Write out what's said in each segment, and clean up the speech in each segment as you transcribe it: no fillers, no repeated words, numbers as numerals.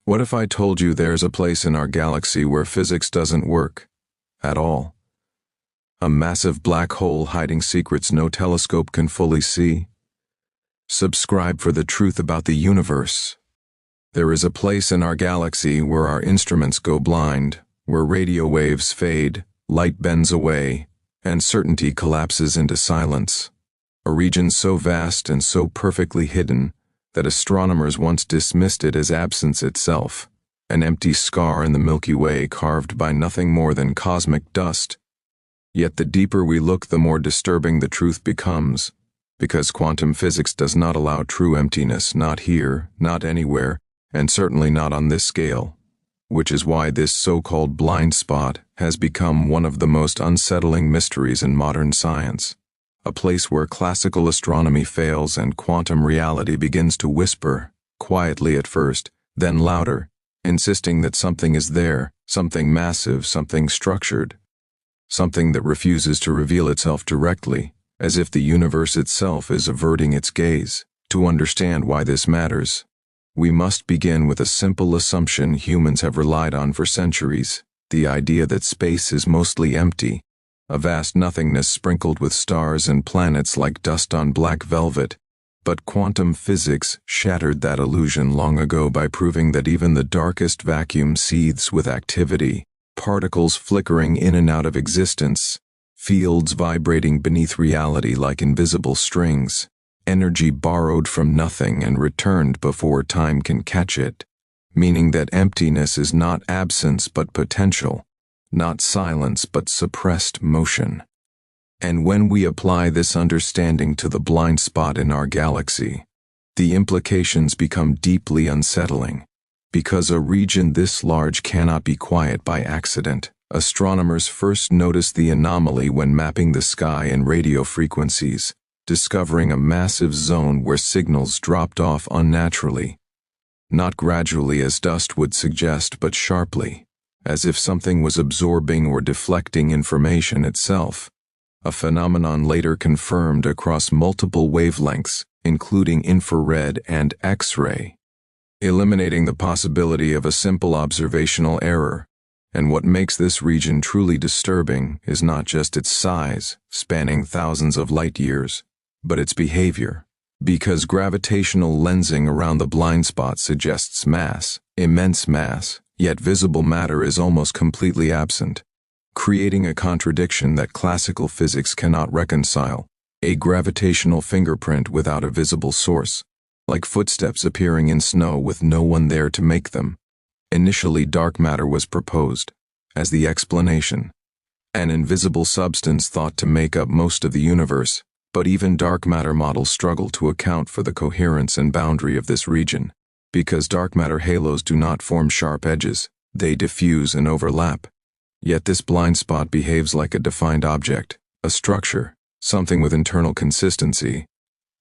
What if I told you there's a place in our galaxy where physics doesn't work at all? A massive black hole hiding secrets no telescope can fully see? Subscribe for the truth about the universe. There is a place in our galaxy where our instruments go blind, where radio waves fade, light bends away, and certainty collapses into silence. A region so vast and so perfectly hidden that astronomers once dismissed it as absence itself, an empty scar in the Milky Way carved by nothing more than cosmic dust. Yet the deeper we look, the more disturbing the truth becomes, because quantum physics does not allow true emptiness, not here, not anywhere, and certainly not on this scale, which is why this so-called blind spot has become one of the most unsettling mysteries in modern science, a place where classical astronomy fails and quantum reality begins to whisper, quietly at first, then louder, insisting that something is there, something massive, something structured, something that refuses to reveal itself directly, as if the universe itself is averting its gaze. To understand why this matters, we must begin with a simple assumption humans have relied on for centuries, the idea that space is mostly empty, a vast nothingness sprinkled with stars and planets like dust on black velvet. But quantum physics shattered that illusion long ago by proving that even the darkest vacuum seethes with activity, particles flickering in and out of existence, fields vibrating beneath reality like invisible strings, energy borrowed from nothing and returned before time can catch it, meaning that emptiness is not absence but potential, not silence but suppressed motion. And when we apply this understanding to the blind spot in our galaxy, the implications become deeply unsettling. Because a region this large cannot be quiet by accident, astronomers first noticed the anomaly when mapping the sky and radio frequencies, discovering a massive zone where signals dropped off unnaturally, not gradually as dust would suggest, but sharply, as if something was absorbing or deflecting information itself, a phenomenon later confirmed across multiple wavelengths, including infrared and X-ray, eliminating the possibility of a simple observational error. And what makes this region truly disturbing is not just its size, spanning thousands of light years, but its behavior. Because gravitational lensing around the blind spot suggests mass, immense mass, yet visible matter is almost completely absent, creating a contradiction that classical physics cannot reconcile, a gravitational fingerprint without a visible source, like footsteps appearing in snow with no one there to make them. Initially, dark matter was proposed as the explanation, an invisible substance thought to make up most of the universe, but even dark matter models struggle to account for the coherence and boundary of this region, because dark matter halos do not form sharp edges, they diffuse and overlap. Yet this blind spot behaves like a defined object, a structure, something with internal consistency.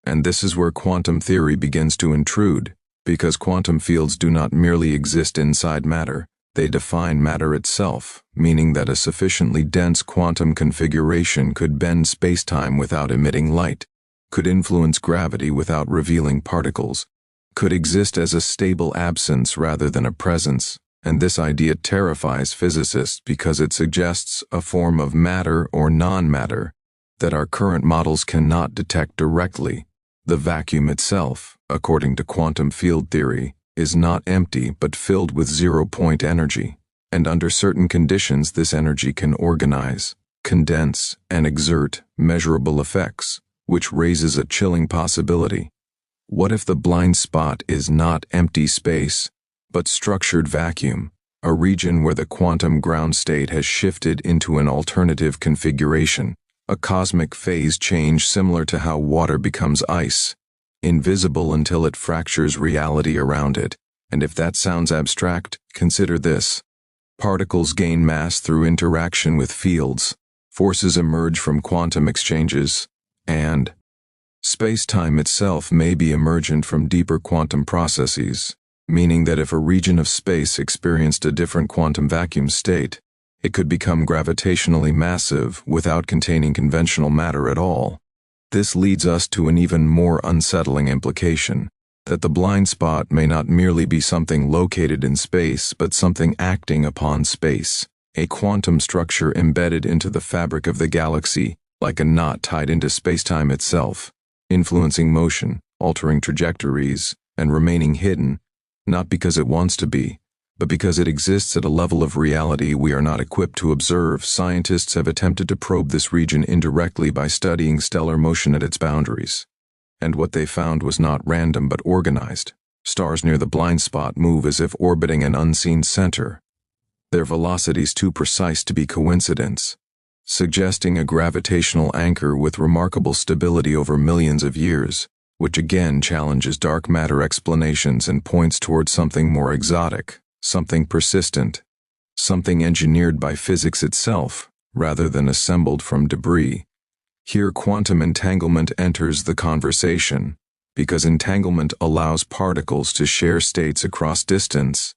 And this is where quantum theory begins to intrude, because quantum fields do not merely exist inside matter, they define matter itself, meaning that a sufficiently dense quantum configuration could bend spacetime without emitting light, could influence gravity without revealing particles, could exist as a stable absence rather than a presence. And this idea terrifies physicists because it suggests a form of matter or non-matter that our current models cannot detect directly. The vacuum itself, according to quantum field theory, is not empty but filled with zero-point energy, and under certain conditions this energy can organize, condense, and exert measurable effects, which raises a chilling possibility. What if the blind spot is not empty space, but structured vacuum, a region where the quantum ground state has shifted into an alternative configuration, a cosmic phase change similar to how water becomes ice, invisible until it fractures reality around it? And if that sounds abstract, consider this. Particles gain mass through interaction with fields, forces emerge from quantum exchanges, and space-time itself may be emergent from deeper quantum processes, meaning that if a region of space experienced a different quantum vacuum state, it could become gravitationally massive without containing conventional matter at all. This leads us to an even more unsettling implication. that the blind spot may not merely be something located in space, but something acting upon space, a quantum structure embedded into the fabric of the galaxy, like a knot tied into spacetime itself, influencing motion, altering trajectories, and remaining hidden, not because it wants to be, but because it exists at a level of reality we are not equipped to observe. Scientists have attempted to probe this region indirectly by studying stellar motion at its boundaries. And what they found was not random but organized. Stars near the blind spot move as if orbiting an unseen center, their velocities too precise to be coincidence, suggesting a gravitational anchor with remarkable stability over millions of years, which again challenges dark matter explanations and points towards something more exotic, something persistent, something engineered by physics itself, rather than assembled from debris. Here quantum entanglement enters the conversation, because entanglement allows particles to share states across distance,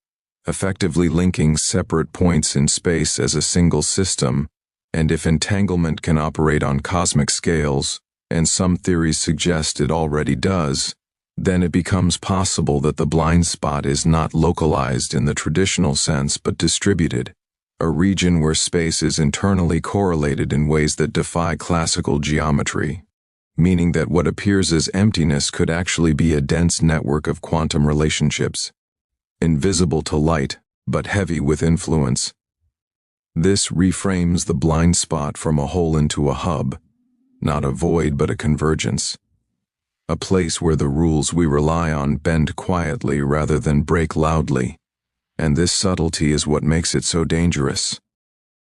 effectively linking separate points in space as a single system. And if entanglement can operate on cosmic scales, and some theories suggest it already does, then it becomes possible that the blind spot is not localized in the traditional sense but distributed, a region where space is internally correlated in ways that defy classical geometry, meaning that what appears as emptiness could actually be a dense network of quantum relationships, invisible to light, but heavy with influence. This reframes the blind spot from a hole into a hub, not a void but a convergence, a place where the rules we rely on bend quietly rather than break loudly. And this subtlety is what makes it so dangerous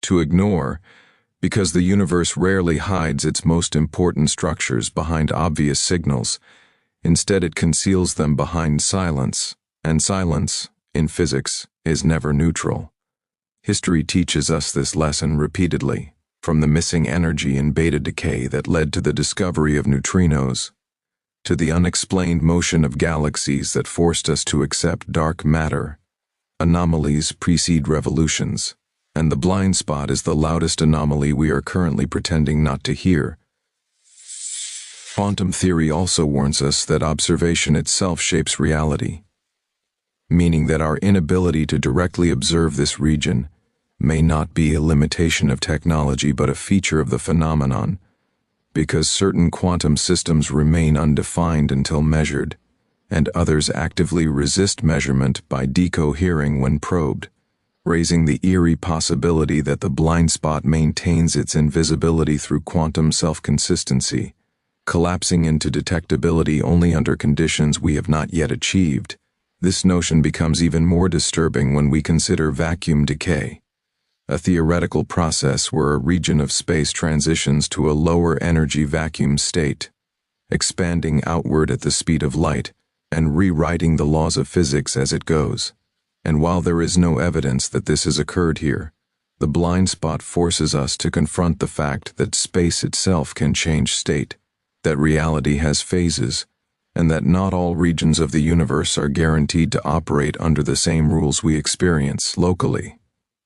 to ignore, because the universe rarely hides its most important structures behind obvious signals. Instead, it conceals them behind silence, and silence, in physics, is never neutral. History teaches us this lesson repeatedly, from the missing energy in beta decay that led to the discovery of neutrinos, to the unexplained motion of galaxies that forced us to accept dark matter. Anomalies precede revolutions, and the blind spot is the loudest anomaly we are currently pretending not to hear. Quantum theory also warns us that observation itself shapes reality, meaning that our inability to directly observe this region may not be a limitation of technology but a feature of the phenomenon, because certain quantum systems remain undefined until measured, and others actively resist measurement by decohering when probed, raising the eerie possibility that the blind spot maintains its invisibility through quantum self-consistency, collapsing into detectability only under conditions we have not yet achieved. This notion becomes even more disturbing when we consider vacuum decay, a theoretical process where a region of space transitions to a lower energy vacuum state, expanding outward at the speed of light, and rewriting the laws of physics as it goes. And while there is no evidence that this has occurred here, the blind spot forces us to confront the fact that space itself can change state, that reality has phases, and that not all regions of the universe are guaranteed to operate under the same rules we experience locally.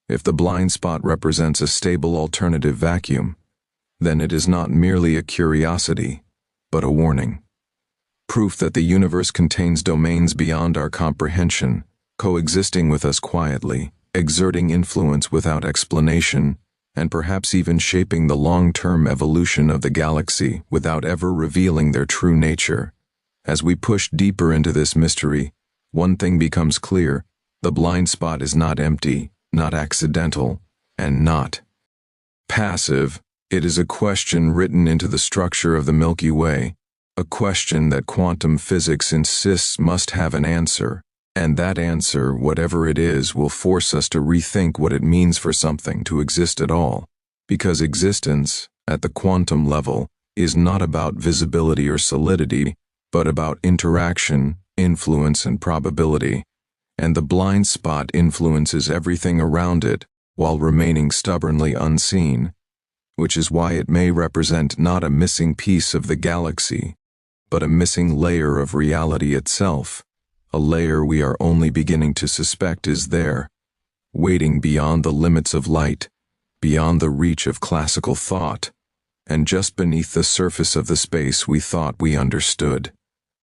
If the blind spot represents a stable alternative vacuum, then it is not merely a curiosity, but a warning. Proof that the universe contains domains beyond our comprehension, coexisting with us quietly, exerting influence without explanation, and perhaps even shaping the long-term evolution of the galaxy without ever revealing their true nature. As we push deeper into this mystery, one thing becomes clear: the blind spot is not empty, not accidental, and not passive. It is a question written into the structure of the Milky Way, a question that quantum physics insists must have an answer, and that answer, whatever it is, will force us to rethink what it means for something to exist at all, because existence, at the quantum level, is not about visibility or solidity, but about interaction, influence, and probability. And the blind spot influences everything around it while remaining stubbornly unseen, which is why it may represent not a missing piece of the galaxy, but a missing layer of reality itself, a layer we are only beginning to suspect is there, waiting beyond the limits of light, beyond the reach of classical thought, and just beneath the surface of the space we thought we understood.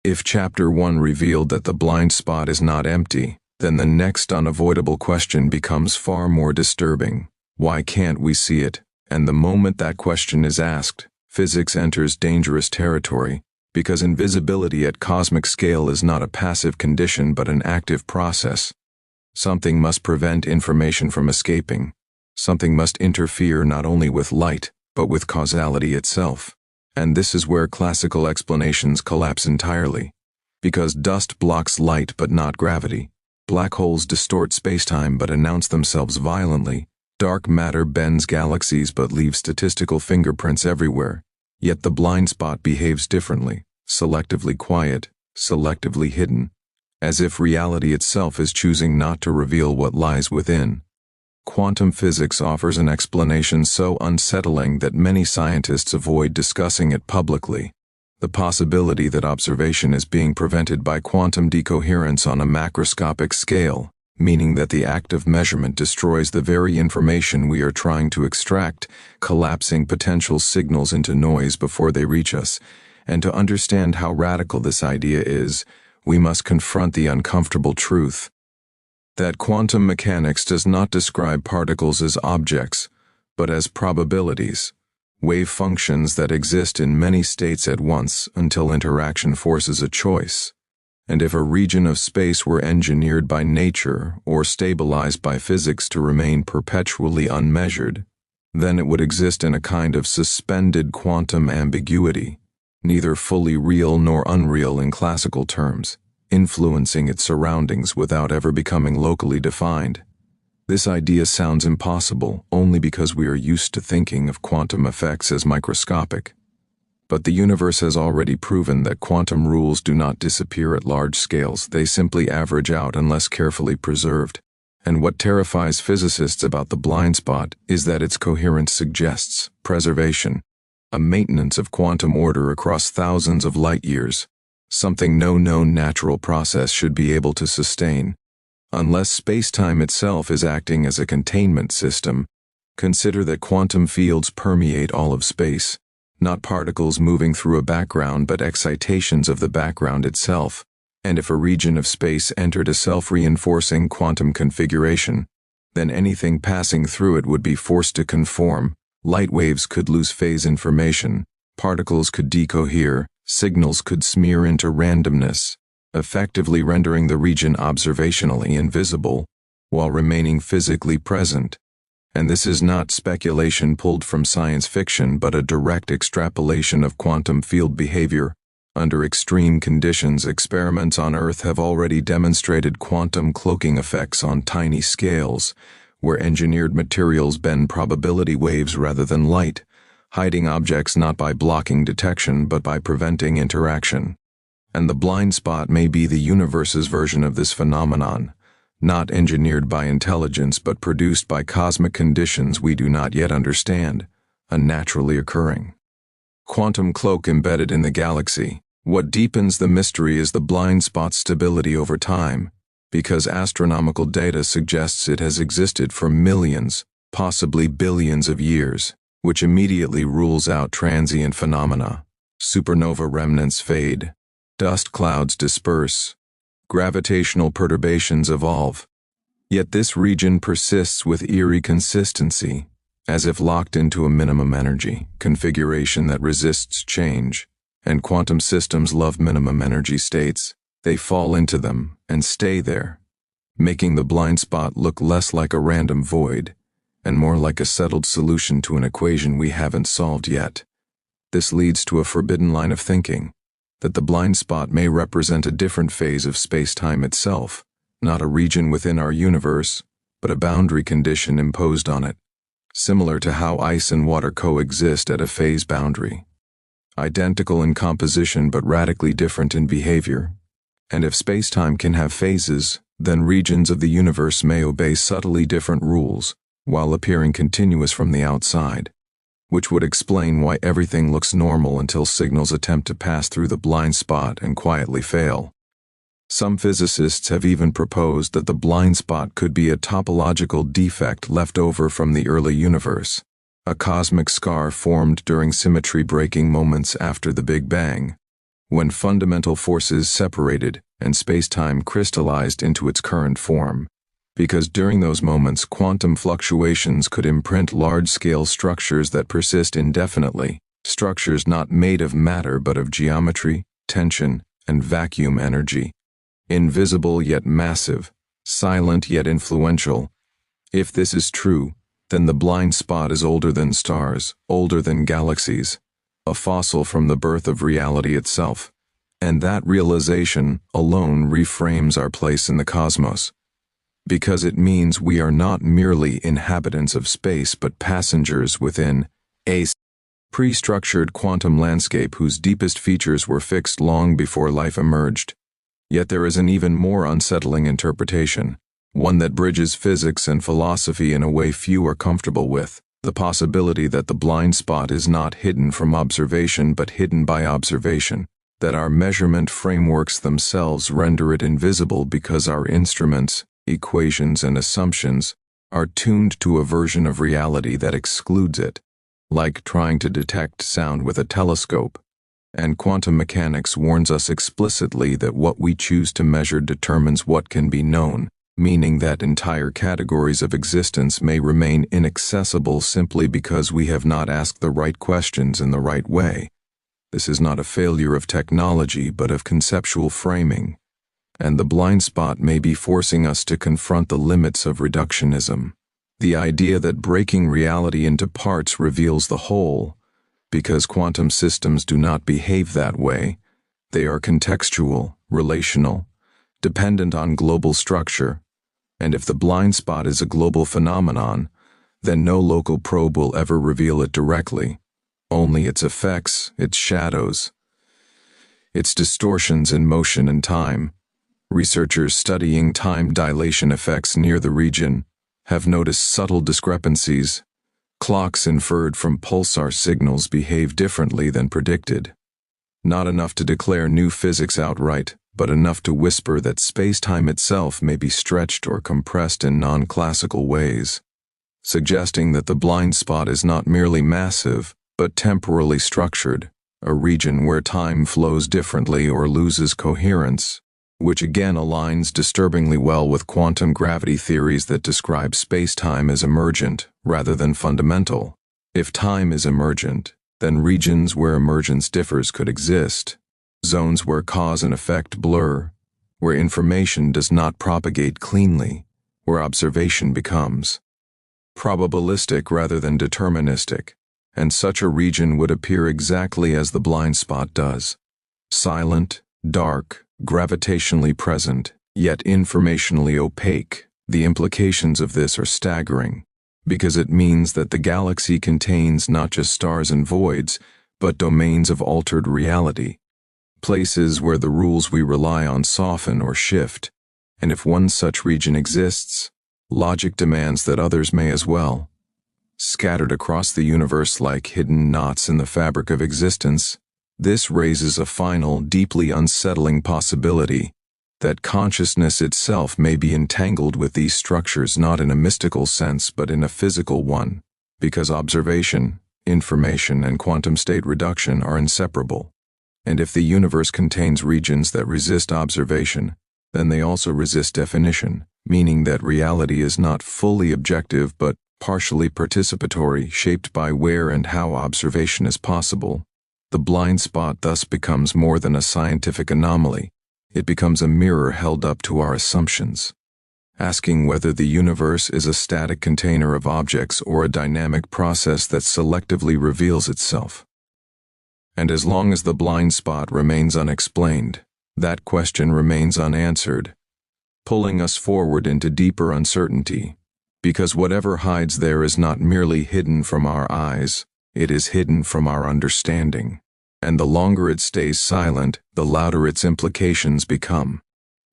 If Chapter 1 revealed that the blind spot is not empty, then the next unavoidable question becomes far more disturbing. Why can't we see it? And the moment that question is asked, physics enters dangerous territory, because invisibility at cosmic scale is not a passive condition but an active process. Something must prevent information from escaping. Something must interfere not only with light, but with causality itself. And this is where classical explanations collapse entirely. Because dust blocks light but not gravity. Black holes distort spacetime but announce themselves violently. Dark matter bends galaxies but leaves statistical fingerprints everywhere. Yet the blind spot behaves differently, selectively quiet, selectively hidden, as if reality itself is choosing not to reveal what lies within. Quantum physics offers an explanation so unsettling that many scientists avoid discussing it publicly. The possibility that observation is being prevented by quantum decoherence on a macroscopic scale, meaning that the act of measurement destroys the very information we are trying to extract, collapsing potential signals into noise before they reach us. And to understand how radical this idea is, we must confront the uncomfortable truth that quantum mechanics does not describe particles as objects, but as probabilities, wave functions that exist in many states at once until interaction forces a choice. And if a region of space were engineered by nature or stabilized by physics to remain perpetually unmeasured, then it would exist in a kind of suspended quantum ambiguity, neither fully real nor unreal in classical terms, influencing its surroundings without ever becoming locally defined. This idea sounds impossible only because we are used to thinking of quantum effects as microscopic. But the universe has already proven that quantum rules do not disappear at large scales, they simply average out unless carefully preserved. And what terrifies physicists about the blind spot is that its coherence suggests preservation, a maintenance of quantum order across thousands of light years, something no known natural process should be able to sustain. Unless spacetime itself is acting as a containment system, consider that quantum fields permeate all of space, not particles moving through a background but excitations of the background itself. And if a region of space entered a self-reinforcing quantum configuration, then anything passing through it would be forced to conform. Light waves could lose phase information, particles could decohere, signals could smear into randomness, effectively rendering the region observationally invisible, while remaining physically present. And this is not speculation pulled from science fiction but a direct extrapolation of quantum field behavior. Under extreme conditions, experiments on Earth have already demonstrated quantum cloaking effects on tiny scales, where engineered materials bend probability waves rather than light, hiding objects not by blocking detection but by preventing interaction. And the blind spot may be the universe's version of this phenomenon, not engineered by intelligence but produced by cosmic conditions we do not yet understand, unnaturally occurring. Quantum cloak embedded in the galaxy. What deepens the mystery is the blind spot's stability over time, because astronomical data suggests it has existed for millions, possibly billions of years, which immediately rules out transient phenomena. Supernova remnants fade, dust clouds disperse, gravitational perturbations evolve. Yet this region persists with eerie consistency, as if locked into a minimum energy configuration that resists change. And quantum systems love minimum energy states. They fall into them and stay there, making the blind spot look less like a random void and more like a settled solution to an equation we haven't solved yet. This leads to a forbidden line of thinking, that the blind spot may represent a different phase of space-time itself, not a region within our universe, but a boundary condition imposed on it, similar to how ice and water coexist at a phase boundary. Identical in composition but radically different in behavior. And if spacetime can have phases, then regions of the universe may obey subtly different rules, while appearing continuous from the outside, which would explain why everything looks normal until signals attempt to pass through the blind spot and quietly fail. Some physicists have even proposed that the blind spot could be a topological defect left over from the early universe, a cosmic scar formed during symmetry-breaking moments after the Big Bang. when fundamental forces separated and spacetime crystallized into its current form, because during those moments quantum fluctuations could imprint large-scale structures that persist indefinitely, structures not made of matter but of geometry, tension, and vacuum energy, invisible yet massive, silent yet influential. If this is true, then the blind spot is older than stars, older than galaxies, a fossil from the birth of reality itself. And that realization alone reframes our place in the cosmos, because it means we are not merely inhabitants of space but passengers within a pre-structured quantum landscape whose deepest features were fixed long before life emerged. Yet there is an even more unsettling interpretation, one that bridges physics and philosophy in a way few are comfortable with, the possibility that the blind spot is not hidden from observation but hidden by observation, that our measurement frameworks themselves render it invisible because our instruments, equations, and assumptions are tuned to a version of reality that excludes it, like trying to detect sound with a telescope. And quantum mechanics warns us explicitly that what we choose to measure determines what can be known, meaning that entire categories of existence may remain inaccessible simply because we have not asked the right questions in the right way. This is not a failure of technology but of conceptual framing, and the blind spot may be forcing us to confront the limits of reductionism, the idea that breaking reality into parts reveals the whole, because quantum systems do not behave that way. They are contextual, relational, dependent on global structure, and if the blind spot is a global phenomenon, then no local probe will ever reveal it directly. Only its effects, its shadows, its distortions in motion and time. Researchers studying time dilation effects near the region have noticed subtle discrepancies. Clocks inferred from pulsar signals behave differently than predicted. Not enough to declare new physics outright, but enough to whisper that space-time itself may be stretched or compressed in non-classical ways, suggesting that the blind spot is not merely massive, but temporally structured, a region where time flows differently or loses coherence, which again aligns disturbingly well with quantum gravity theories that describe space-time as emergent rather than fundamental. If time is emergent, then regions where emergence differs could exist, zones where cause and effect blur, where information does not propagate cleanly, where observation becomes probabilistic rather than deterministic, and such a region would appear exactly as the blind spot does, silent, dark, gravitationally present, yet informationally opaque. The implications of this are staggering, because it means that the galaxy contains not just stars and voids, but domains of altered reality, places where the rules we rely on soften or shift, and if one such region exists, logic demands that others may as well. Scattered across the universe like hidden knots in the fabric of existence, this raises a final, deeply unsettling possibility that consciousness itself may be entangled with these structures not in a mystical sense but in a physical one, because observation, information, and quantum state reduction are inseparable. And if the universe contains regions that resist observation, then they also resist definition, meaning that reality is not fully objective but partially participatory, shaped by where and how observation is possible. The blind spot thus becomes more than a scientific anomaly. It becomes a mirror held up to our assumptions, asking whether the universe is a static container of objects or a dynamic process that selectively reveals itself. And as long as the blind spot remains unexplained, that question remains unanswered, pulling us forward into deeper uncertainty, because whatever hides there is not merely hidden from our eyes, it is hidden from our understanding. And the longer it stays silent, the louder its implications become,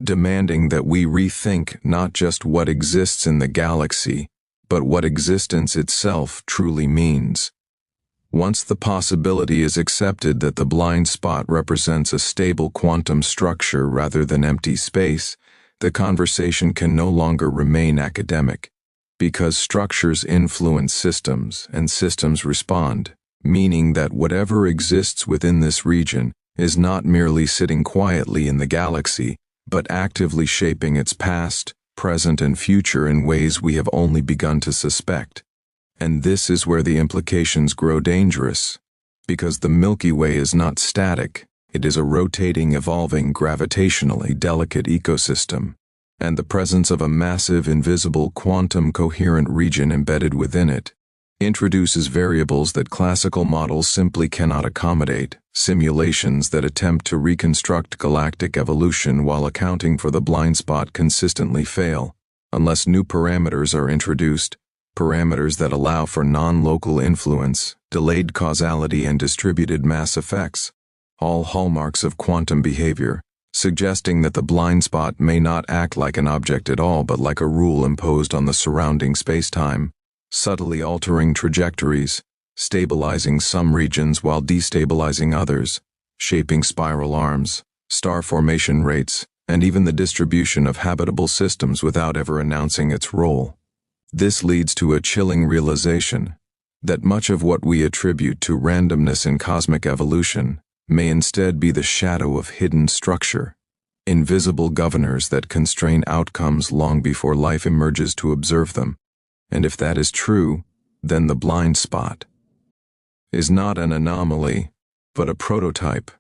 demanding that we rethink not just what exists in the galaxy, but what existence itself truly means. Once the possibility is accepted that the blind spot represents a stable quantum structure rather than empty space, the conversation can no longer remain academic, because structures influence systems and systems respond, meaning that whatever exists within this region is not merely sitting quietly in the galaxy, but actively shaping its past, present, and future in ways we have only begun to suspect. And this is where the implications grow dangerous, because the Milky Way is not static. It is a rotating, evolving, gravitationally delicate ecosystem, and the presence of a massive, invisible, quantum-coherent region embedded within it introduces variables that classical models simply cannot accommodate, simulations that attempt to reconstruct galactic evolution while accounting for the blind spot consistently fail, unless new parameters are introduced, parameters that allow for non-local influence, delayed causality, and distributed mass effects, all hallmarks of quantum behavior, suggesting that the blind spot may not act like an object at all but like a rule imposed on the surrounding spacetime, subtly altering trajectories, stabilizing some regions while destabilizing others, shaping spiral arms, star formation rates, and even the distribution of habitable systems without ever announcing its role. This leads to a chilling realization that much of what we attribute to randomness in cosmic evolution may instead be the shadow of hidden structure, invisible governors that constrain outcomes long before life emerges to observe them. And if that is true, then the blind spot is not an anomaly, but a prototype,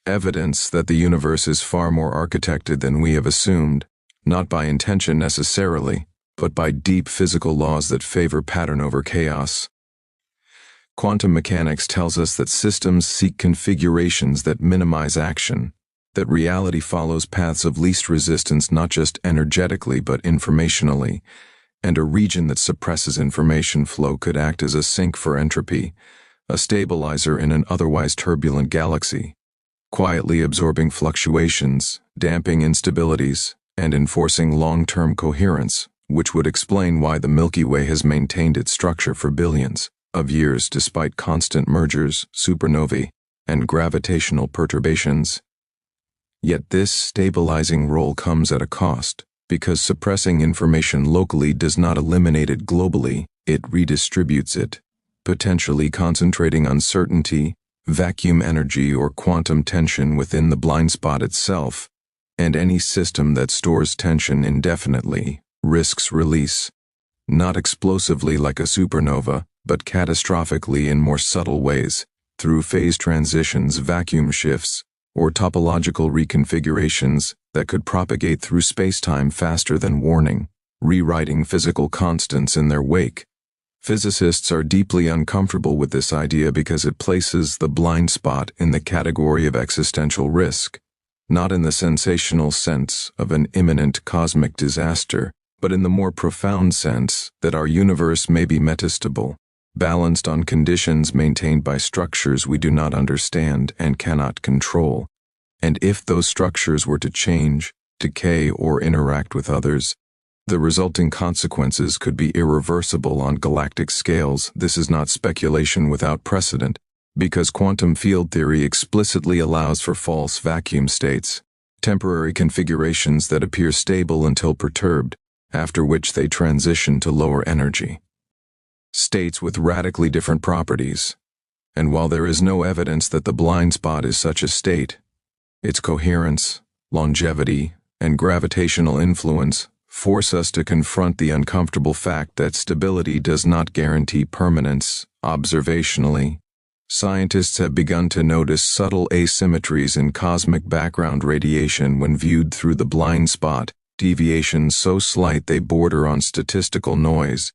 evidence that the universe is far more architected than we have assumed, not by intention necessarily, but by deep physical laws that favor pattern over chaos. Quantum mechanics tells us that systems seek configurations that minimize action, that reality follows paths of least resistance not just energetically but informationally, and a region that suppresses information flow could act as a sink for entropy, a stabilizer in an otherwise turbulent galaxy, quietly absorbing fluctuations, damping instabilities, and enforcing long-term coherence, which would explain why the Milky Way has maintained its structure for billions of years despite constant mergers, supernovae, and gravitational perturbations. Yet this stabilizing role comes at a cost, because suppressing information locally does not eliminate it globally, it redistributes it, potentially concentrating uncertainty, vacuum energy, or quantum tension within the blind spot itself, and any system that stores tension indefinitely risks release, not explosively like a supernova, but catastrophically in more subtle ways, through phase transitions, vacuum shifts, or topological reconfigurations that could propagate through spacetime faster than warning, rewriting physical constants in their wake. Physicists are deeply uncomfortable with this idea because it places the blind spot in the category of existential risk, not in the sensational sense of an imminent cosmic disaster, but in the more profound sense that our universe may be metastable, balanced on conditions maintained by structures we do not understand and cannot control. And if those structures were to change, decay, or interact with others, the resulting consequences could be irreversible on galactic scales. This is not speculation without precedent, because quantum field theory explicitly allows for false vacuum states, temporary configurations that appear stable until perturbed, after which they transition to lower energy states with radically different properties. And while there is no evidence that the blind spot is such a state, its coherence, longevity, and gravitational influence force us to confront the uncomfortable fact that stability does not guarantee permanence. Observationally, scientists have begun to notice subtle asymmetries in cosmic background radiation when viewed through the blind spot, deviations so slight they border on statistical noise,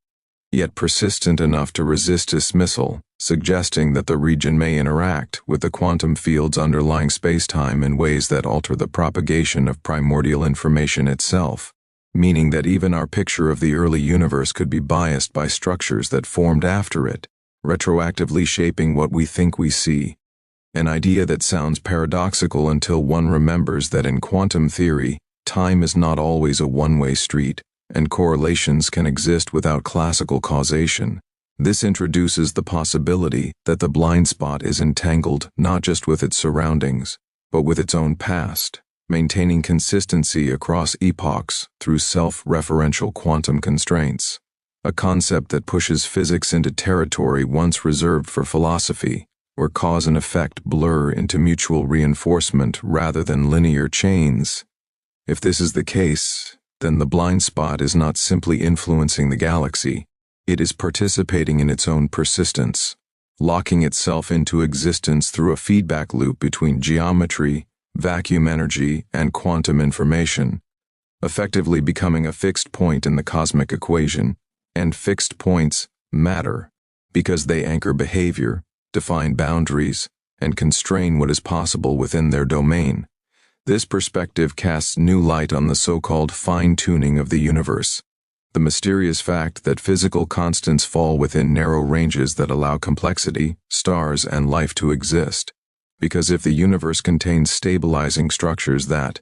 yet persistent enough to resist dismissal, suggesting that the region may interact with the quantum fields underlying spacetime in ways that alter the propagation of primordial information itself, meaning that even our picture of the early universe could be biased by structures that formed after it, retroactively shaping what we think we see. An idea that sounds paradoxical until one remembers that in quantum theory, time is not always a one-way street, and correlations can exist without classical causation. This introduces the possibility that the blind spot is entangled not just with its surroundings, but with its own past, maintaining consistency across epochs through self-referential quantum constraints, a concept that pushes physics into territory once reserved for philosophy, where cause and effect blur into mutual reinforcement rather than linear chains. If this is the case, then the blind spot is not simply influencing the galaxy, it is participating in its own persistence, locking itself into existence through a feedback loop between geometry, vacuum energy, and quantum information, effectively becoming a fixed point in the cosmic equation. And fixed points matter because they anchor behavior, define boundaries, and constrain what is possible within their domain. This perspective casts new light on the so-called fine-tuning of the universe, the mysterious fact that physical constants fall within narrow ranges that allow complexity, stars, and life to exist. Because if the universe contains stabilizing structures that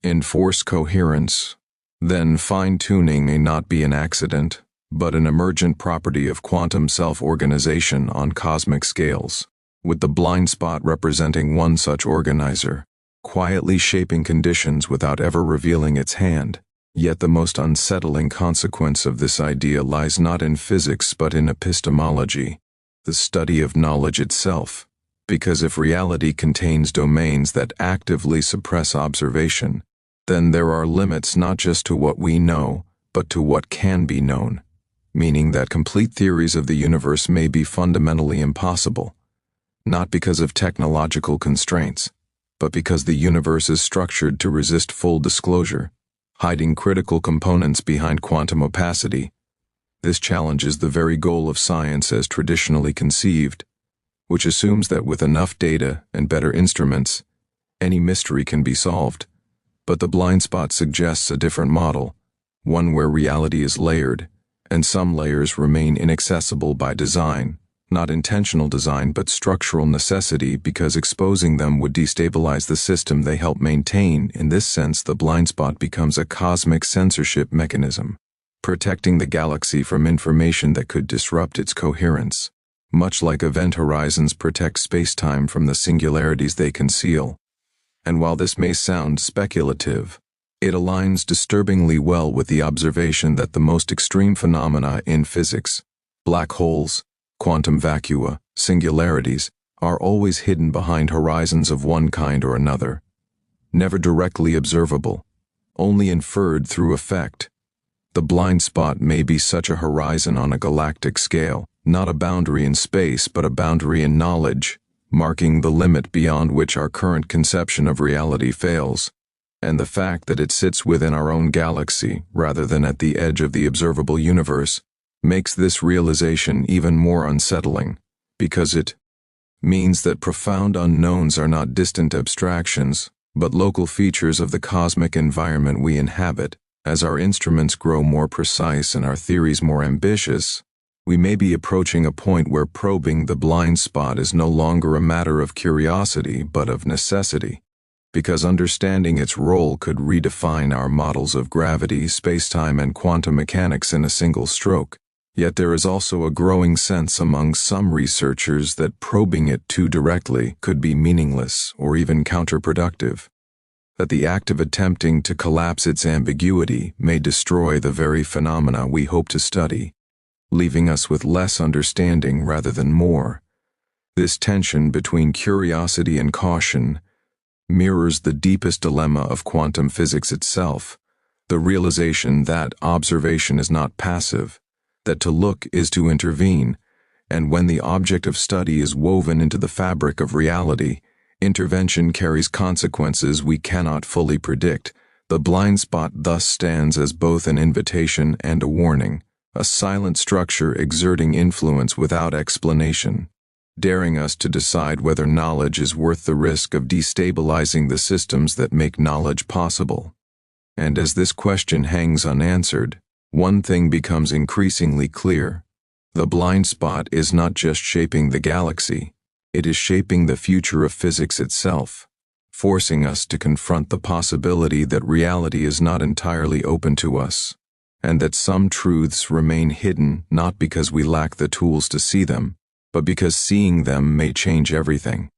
enforce coherence, then fine-tuning may not be an accident, but an emergent property of quantum self-organization on cosmic scales, with the blind spot representing one such organizer, quietly shaping conditions without ever revealing its hand. Yet the most unsettling consequence of this idea lies not in physics but in epistemology, the study of knowledge itself. Because if reality contains domains that actively suppress observation, then there are limits not just to what we know, but to what can be known, meaning that complete theories of the universe may be fundamentally impossible, not because of technological constraints, but because the universe is structured to resist full disclosure, hiding critical components behind quantum opacity. This challenges the very goal of science as traditionally conceived, which assumes that with enough data and better instruments, any mystery can be solved. But the blind spot suggests a different model, one where reality is layered, and some layers remain inaccessible by design. Not intentional design but structural necessity, because exposing them would destabilize the system they help maintain. In this sense, the blind spot becomes a cosmic censorship mechanism, protecting the galaxy from information that could disrupt its coherence, much like event horizons protect spacetime from the singularities they conceal. And while this may sound speculative, it aligns disturbingly well with the observation that the most extreme phenomena in physics, black holes, quantum vacua, singularities, are always hidden behind horizons of one kind or another, never directly observable, only inferred through effect. The blind spot may be such a horizon on a galactic scale, not a boundary in space but a boundary in knowledge, marking the limit beyond which our current conception of reality fails. And the fact that it sits within our own galaxy rather than at the edge of the observable universe makes this realization even more unsettling, because it means that profound unknowns are not distant abstractions, but local features of the cosmic environment we inhabit. As our instruments grow more precise and our theories more ambitious, we may be approaching a point where probing the blind spot is no longer a matter of curiosity but of necessity, because understanding its role could redefine our models of gravity, spacetime, and quantum mechanics in a single stroke. Yet there is also a growing sense among some researchers that probing it too directly could be meaningless or even counterproductive, that the act of attempting to collapse its ambiguity may destroy the very phenomena we hope to study, leaving us with less understanding rather than more. This tension between curiosity and caution mirrors the deepest dilemma of quantum physics itself, the realization that observation is not passive, that to look is to intervene, and when the object of study is woven into the fabric of reality, intervention carries consequences we cannot fully predict. The blind spot thus stands as both an invitation and a warning, a silent structure exerting influence without explanation, daring us to decide whether knowledge is worth the risk of destabilizing the systems that make knowledge possible. And as this question hangs unanswered, one thing becomes increasingly clear. The blind spot is not just shaping the galaxy, it is shaping the future of physics itself, forcing us to confront the possibility that reality is not entirely open to us, and that some truths remain hidden not because we lack the tools to see them, but because seeing them may change everything.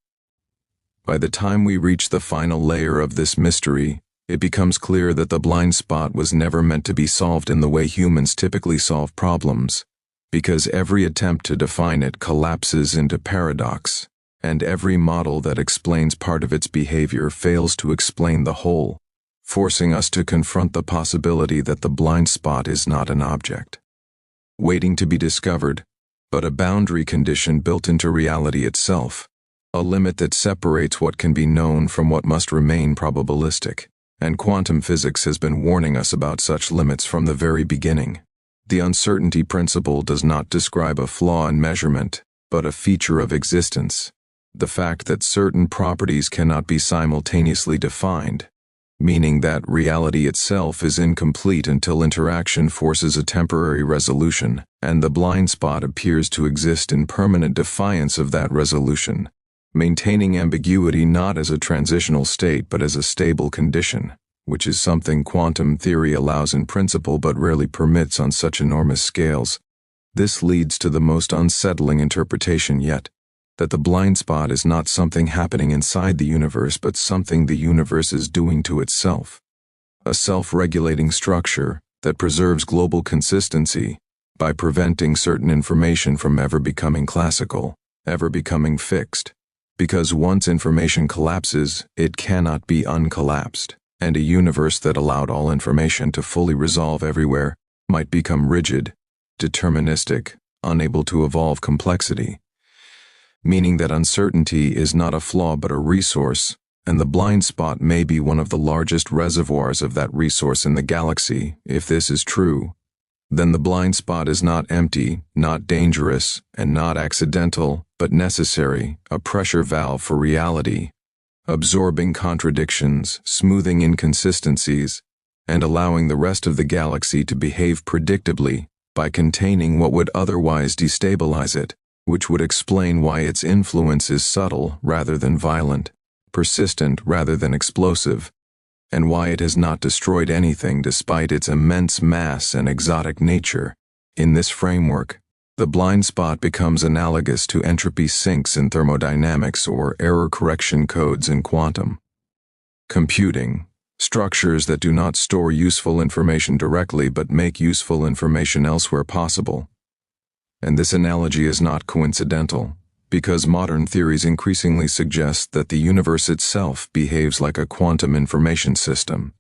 By the time we reach the final layer of this mystery, it becomes clear that the blind spot was never meant to be solved in the way humans typically solve problems. because every attempt to define it collapses into paradox, and every model that explains part of its behavior fails to explain the whole, forcing us to confront the possibility that the blind spot is not an object waiting to be discovered, but a boundary condition built into reality itself, a limit that separates what can be known from what must remain probabilistic. And quantum physics has been warning us about such limits from the very beginning. The uncertainty principle does not describe a flaw in measurement, but a feature of existence. The fact that certain properties cannot be simultaneously defined, meaning that reality itself is incomplete until interaction forces a temporary resolution, and the blind spot appears to exist in permanent defiance of that resolution, maintaining ambiguity not as a transitional state but as a stable condition, which is something quantum theory allows in principle but rarely permits on such enormous scales. This leads to the most unsettling interpretation yet, that the blind spot is not something happening inside the universe but something the universe is doing to itself. A self-regulating structure that preserves global consistency by preventing certain information from ever becoming classical, ever becoming fixed. Because once information collapses, it cannot be uncollapsed, and a universe that allowed all information to fully resolve everywhere might become rigid, deterministic, unable to evolve complexity. Meaning that uncertainty is not a flaw but a resource, and the blind spot may be one of the largest reservoirs of that resource in the galaxy. If this is true, then the blind spot is not empty, not dangerous, and not accidental, but necessary, a pressure valve for reality, absorbing contradictions, smoothing inconsistencies, and allowing the rest of the galaxy to behave predictably by containing what would otherwise destabilize it, which would explain why its influence is subtle rather than violent, persistent rather than explosive, and why it has not destroyed anything despite its immense mass and exotic nature. In this framework, the blind spot becomes analogous to entropy sinks in thermodynamics or error correction codes in quantum computing, structures that do not store useful information directly but make useful information elsewhere possible. And this analogy is not coincidental, because modern theories increasingly suggest that the universe itself behaves like a quantum information system,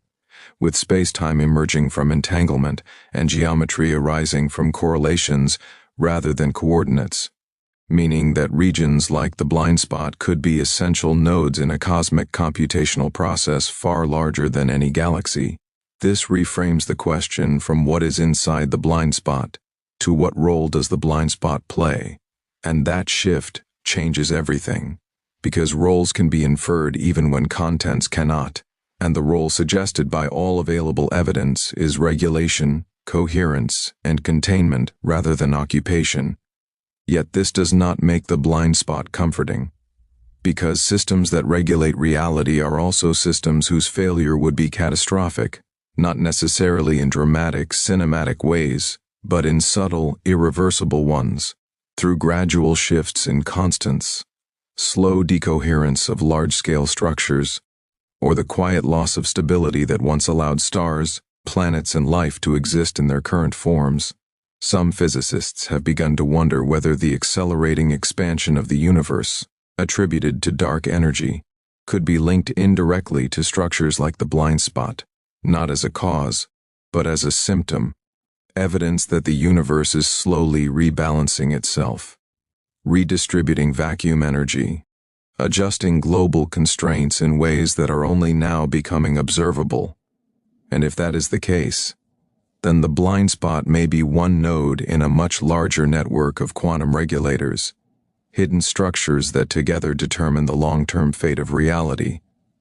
with spacetime emerging from entanglement and geometry arising from correlations rather than coordinates, meaning that regions like the blind spot could be essential nodes in a cosmic computational process far larger than any galaxy. This reframes the question from what is inside the blind spot to what role does the blind spot play, and that shift changes everything, because roles can be inferred even when contents cannot, and the role suggested by all available evidence is regulation, coherence, and containment rather than occupation. Yet this does not make the blind spot comforting, because systems that regulate reality are also systems whose failure would be catastrophic, not necessarily in dramatic, cinematic ways, but in subtle, irreversible ones, through gradual shifts in constants, slow decoherence of large-scale structures, or the quiet loss of stability that once allowed stars, planets, and life to exist in their current forms. Some physicists have begun to wonder whether the accelerating expansion of the universe, attributed to dark energy, could be linked indirectly to structures like the blind spot, not as a cause, but as a symptom. Evidence that the universe is slowly rebalancing itself, redistributing vacuum energy, adjusting global constraints in ways that are only now becoming observable. And if that is the case, then the blind spot may be one node in a much larger network of quantum regulators, hidden structures that together determine the long-term fate of reality.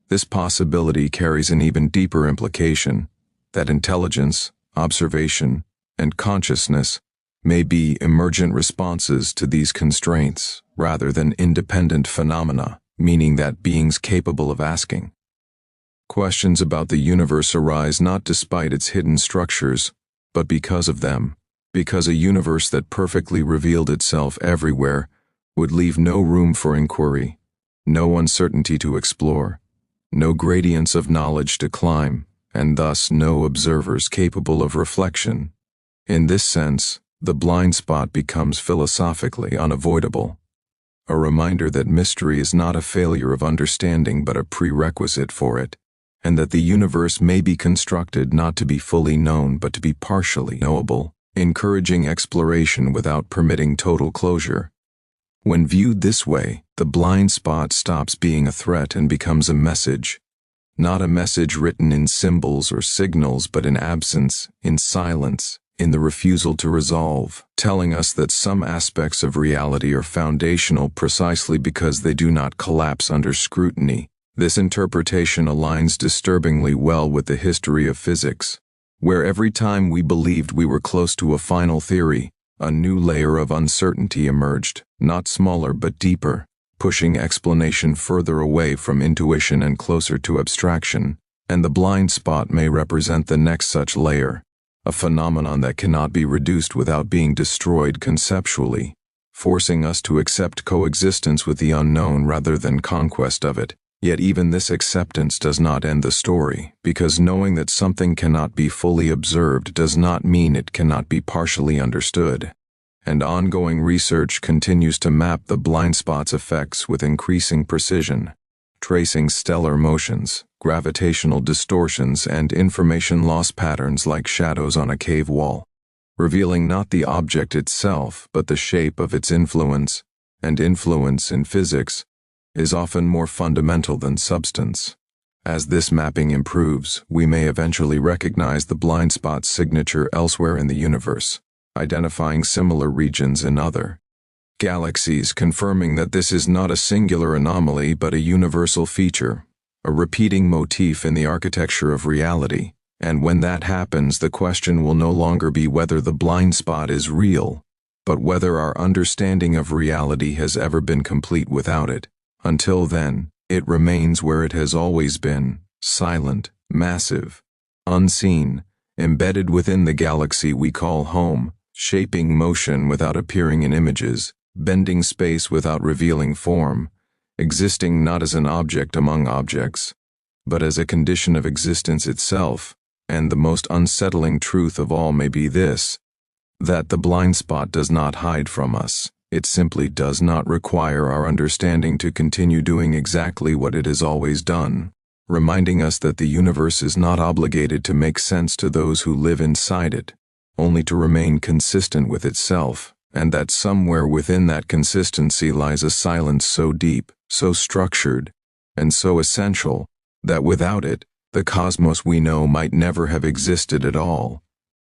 This possibility carries an even deeper implication, that intelligence, observation, and consciousness may be emergent responses to these constraints rather than independent phenomena, meaning that beings capable of asking questions about the universe arise not despite its hidden structures, but because of them, because a universe that perfectly revealed itself everywhere would leave no room for inquiry, no uncertainty to explore, no gradients of knowledge to climb, and thus no observers capable of reflection. In this sense, the blind spot becomes philosophically unavoidable. A reminder that mystery is not a failure of understanding but a prerequisite for it, and that the universe may be constructed not to be fully known but to be partially knowable, encouraging exploration without permitting total closure. When viewed this way, the blind spot stops being a threat and becomes a message. Not a message written in symbols or signals, but in absence, in silence, in the refusal to resolve, telling us that some aspects of reality are foundational precisely because they do not collapse under scrutiny. This interpretation aligns disturbingly well with the history of physics, where every time we believed we were close to a final theory, a new layer of uncertainty emerged, not smaller but deeper, pushing explanation further away from intuition and closer to abstraction, and the blind spot may represent the next such layer, a phenomenon that cannot be reduced without being destroyed conceptually, forcing us to accept coexistence with the unknown rather than conquest of it. Yet even this acceptance does not end the story, because knowing that something cannot be fully observed does not mean it cannot be partially understood. And ongoing research continues to map the blind spot's effects with increasing precision, tracing stellar motions, gravitational distortions, and information loss patterns like shadows on a cave wall, revealing not the object itself but the shape of its influence, and influence in physics is often more fundamental than substance. As this mapping improves, we may eventually recognize the blind spot's signature elsewhere in the universe, identifying similar regions in other galaxies, confirming that this is not a singular anomaly but a universal feature, a repeating motif in the architecture of reality. And when that happens, the question will no longer be whether the blind spot is real, but whether our understanding of reality has ever been complete without it. Until then, it remains where it has always been, silent, massive, unseen, embedded within the galaxy we call home, shaping motion without appearing in images, bending space without revealing form, existing not as an object among objects, but as a condition of existence itself. And the most unsettling truth of all may be this, that the blind spot does not hide from us. It simply does not require our understanding to continue doing exactly what it has always done, reminding us that the universe is not obligated to make sense to those who live inside it, only to remain consistent with itself, and that somewhere within that consistency lies a silence so deep, so structured, and so essential, that without it, the cosmos we know might never have existed at all.